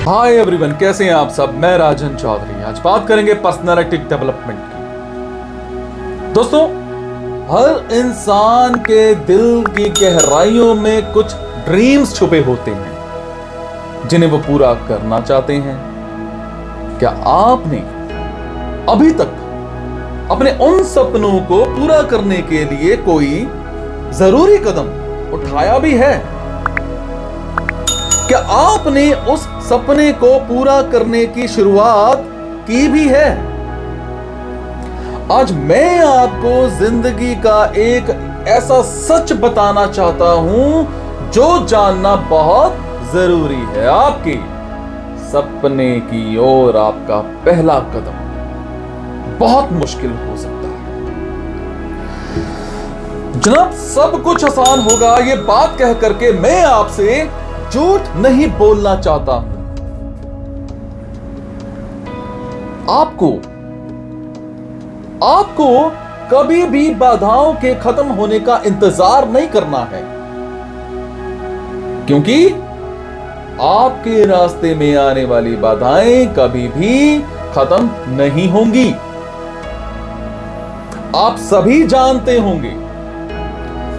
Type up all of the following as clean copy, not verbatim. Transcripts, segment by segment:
Hi everyone, कैसे हैं आप सब। मैं राजन चौधरी। आज बात करेंगे पर्सनालिटी डेवलपमेंट की। दोस्तों, हर इंसान के दिल की गहराइयों में कुछ ड्रीम्स छुपे होते हैं जिन्हें वो पूरा करना चाहते हैं। क्या आपने अभी तक अपने उन सपनों को पूरा करने के लिए कोई जरूरी कदम उठाया भी है? क्या आपने उस सपने को पूरा करने की शुरुआत की भी है? आज मैं आपको जिंदगी का एक ऐसा सच बताना चाहता हूं जो जानना बहुत जरूरी है। आपके सपने की ओर आपका पहला कदम बहुत मुश्किल हो सकता है। जनाब, सब कुछ आसान होगा, ये बात कह करके मैं आपसे झूठ नहीं बोलना चाहता हूं। आपको कभी भी बाधाओं के खत्म होने का इंतजार नहीं करना है, क्योंकि आपके रास्ते में आने वाली बाधाएं कभी भी खत्म नहीं होंगी। आप सभी जानते होंगे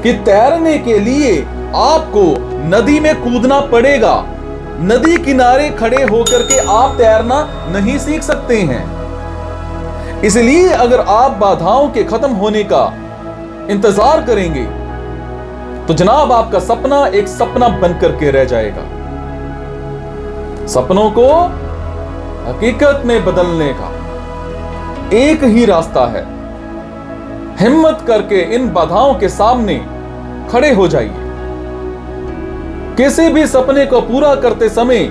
कि तैरने के लिए आपको नदी में कूदना पड़ेगा। नदी किनारे खड़े होकर के आप तैरना नहीं सीख सकते हैं। इसलिए अगर आप बाधाओं के खत्म होने का इंतजार करेंगे तो जनाब आपका सपना एक सपना बनकर के रह जाएगा। सपनों को हकीकत में बदलने का एक ही रास्ता है। हिम्मत करके इन बाधाओं के सामने खड़े हो जाइए। किसी भी सपने को पूरा करते समय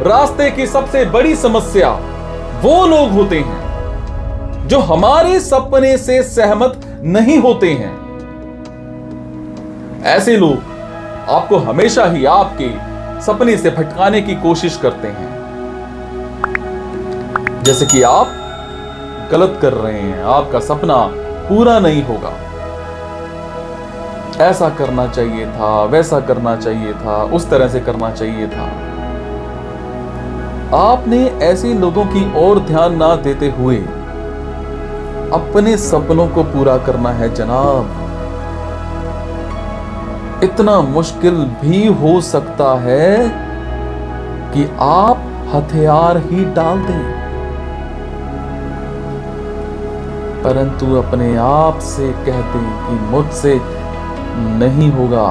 रास्ते की सबसे बड़ी समस्या वो लोग होते हैं जो हमारे सपने से सहमत नहीं होते हैं। ऐसे लोग आपको हमेशा ही आपके सपने से भटकाने की कोशिश करते हैं, जैसे कि आप गलत कर रहे हैं, आपका सपना पूरा नहीं होगा, ऐसा करना चाहिए था, वैसा करना चाहिए था, उस तरह से करना चाहिए था। आपने ऐसे लोगों की ओर ध्यान ना देते हुए अपने सपनों को पूरा करना है जनाब। इतना मुश्किल भी हो सकता है कि आप हथियार ही डाल दें, परंतु अपने आप से कह दें कि मुझसे नहीं होगा।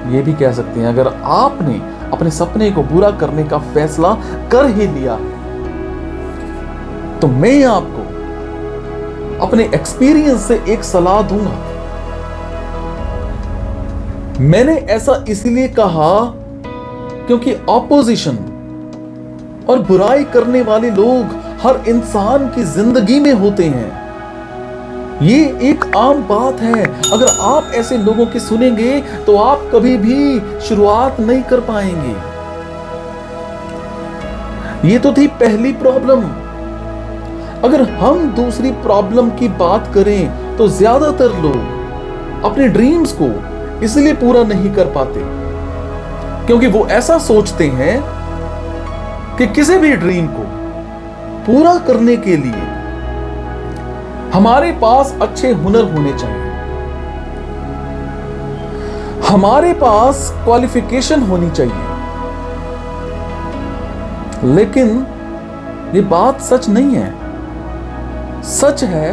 यह भी कह सकते हैं, अगर आपने अपने सपने को पूरा करने का फैसला कर ही लिया तो मैं आपको अपने एक्सपीरियंस से एक सलाह दूंगा। मैंने ऐसा इसलिए कहा क्योंकि ऑपोजिशन और बुराई करने वाले लोग हर इंसान की जिंदगी में होते हैं। ये एक आम बात है। अगर आप ऐसे लोगों की सुनेंगे तो आप कभी भी शुरुआत नहीं कर पाएंगे। ये तो थी पहली प्रॉब्लम। अगर हम दूसरी प्रॉब्लम की बात करें तो ज्यादातर लोग अपने ड्रीम्स को इसलिए पूरा नहीं कर पाते क्योंकि वो ऐसा सोचते हैं कि किसी भी ड्रीम को पूरा करने के लिए हमारे पास अच्छे हुनर होने चाहिए, हमारे पास क्वालिफिकेशन होनी चाहिए। लेकिन ये बात सच नहीं है। सच है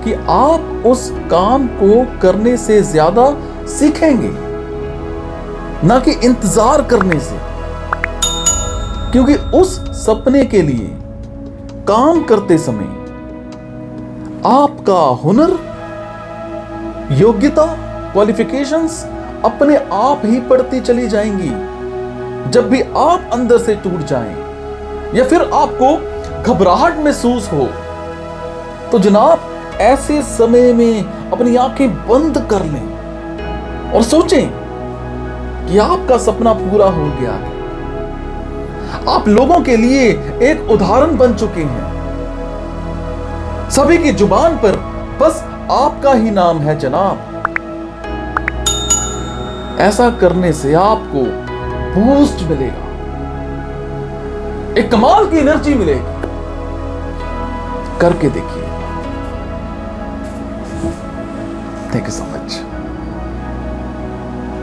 कि आप उस काम को करने से ज्यादा सीखेंगे, ना कि इंतजार करने से। क्योंकि उस सपने के लिए काम करते समय आपका हुनर, योग्यता, क्वालिफिकेशंस अपने आप ही बढ़ती चली जाएंगी। जब भी आप अंदर से टूट जाएं या फिर आपको घबराहट महसूस हो तो जनाब ऐसे समय में अपनी आंखें बंद कर लें और सोचें कि आपका सपना पूरा हो गया है। आप लोगों के लिए एक उदाहरण बन चुके हैं। सभी की जुबान पर बस आपका ही नाम है जनाब। ऐसा करने से आपको बूस्ट मिलेगा। एक कमाल की एनर्जी मिलेगी। करके देखिए। Thank you so much.